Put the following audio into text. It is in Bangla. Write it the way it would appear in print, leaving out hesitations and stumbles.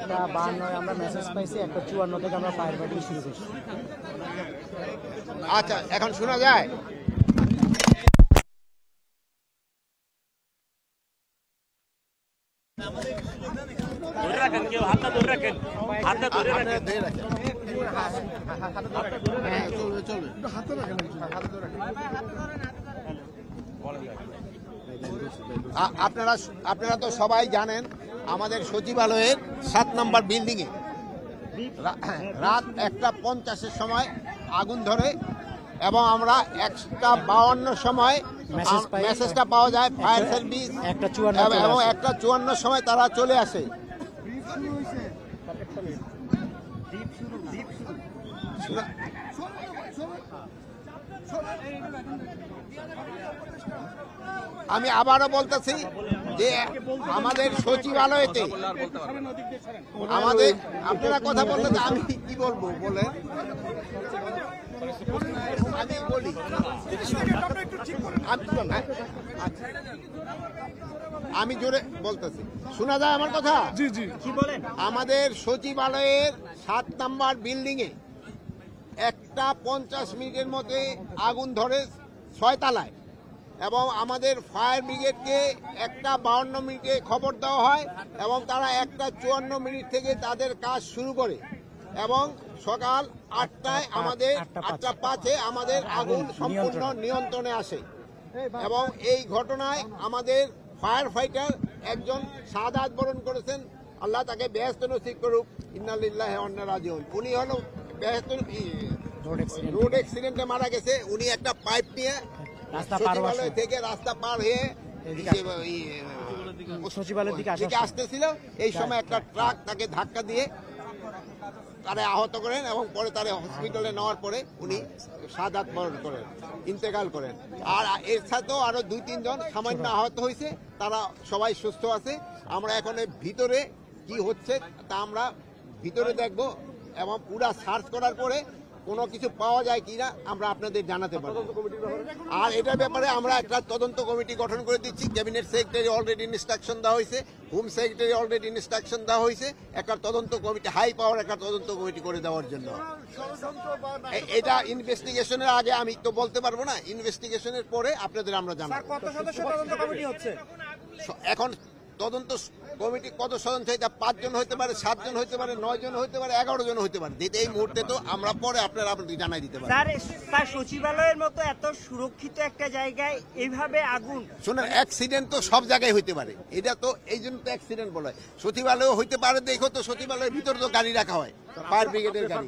একটা 52 আমরা মেসেজ পাইছি, একটা 54 থেকে আমরা ফায়ার ফাইটিং শুরু করছি। আচ্ছা, এখন শোনা যায়? আপনারা তো সবাই জানেন আমাদের সচিবালয়ের 7 নম্বর বিল্ডিং এ রাত 1:50 সময় আগুন ধরে এবং আমরা 1:52 সময় মেসেজটা পাওয়া যায় ফায়ার সার্ভিস এবং 1:54 সময় তারা চলে আসে। আমি আবারও বলতেছি যে আমাদের সচিবালয়তে আপনারা কথা বললেন, আমি কি বলবো বলেন? আমি বলি, আমি জোরে বলতেছি, শোনা যায় আমার কথা? জি জি, কি বলেন? আমাদের সচিবালয়ের 7 নম্বর বিল্ডিং এ 1:50 মধ্যে আগুন ধরে 6 তলায় এবং আমাদের ফায়ার ব্রিগেডকে 1:52 খবর দেওয়া হয় এবং তারা 1:54 থেকে তাদের কাজ শুরু করে এবং সকাল 8টায় আমাদের 8:05 আমাদের আগুন সম্পূর্ণ নিয়ন্ত্রণে আসে এবং এই ঘটনায় আমাদের ফায়ার ফাইটার একজন শাহাদাত বরণ করেছেন। আল্লাহ তাকে বেহেশত নসিব করুক। ইন্না লিল্লাহি ওয়া ইন্না ইলাইহি রাজিউন। উনি হলো রোড অ্যাক্সিডেন্টে মারা গেছে। উনি একটা পাইপ নিয়ে সচিবালয় থেকে রাস্তা পার হয়ে সচিবালয়ের দিকে আসতেছিল। এই সময় একটা ট্রাক তাকে ধাক্কা দিয়ে তারা আহত করেন এবং পরে তারা হসপিটালে নেওয়ার পরে উনি শাহাদাত বরণ করেন, ইন্তেকাল করেন। আর এর সাথেও আরো 2-3 জন সামান্য আহত হয়েছে, তারা সবাই সুস্থ আছে। আমরা এখন ভিতরে কি হচ্ছে তা আমরা ভিতরে দেখব এবং পুরা সার্চ করার পরে কোনো কিছু পাওয়া যায় কিনা আমরা আপনাদের জানাতে পারবো। আর এটার ব্যাপারে আমরা একটা তদন্ত কমিটি গঠন করে দিচ্ছি। ক্যাবিনেট সেক্রেটারি অলরেডি ইনস্ট্রাকশন দেওয়া হয়েছে, হোম সেক্রেটারি অলরেডি ইনস্ট্রাকশন দেওয়া হয়েছে একটা তদন্ত কমিটি, হাই পাওয়ার একটা তদন্ত কমিটি করে দেওয়ার জন্য। এটা ইনভেস্টিগেশনের আগে আমি তো বলতে পারবো না, ইনভেস্টিগেশনের পরে আপনাদের আমরা জানাবো। কত সদস্য তদন্ত কমিটি হচ্ছে এখন? তদন্ত কমিটি কত সদস্য? এটা 5 জন হতে পারে, 7 জন হতে পারে, 9 জন হতে পারে, 11 জন হতে পারে। এই মুহূর্তে তো আমরা পরে আপনারা জানাই দিতে পারি। স্যার, সচিবালয়ের মতো এত সুরক্ষিত একটা জায়গায় এইভাবে আগুন, শুনুন, অ্যাক্সিডেন্ট তো সব জায়গায় হইতে পারে, এটা তো এই জন্য তো অ্যাক্সিডেন্ট বলা হয়। সচিবালয় হইতে পারে, দেখো তো সচিবালয়ের ভিতরে তো গাড়ি রাখা হয়, ফায়ার ব্রিগেডের গাড়ি।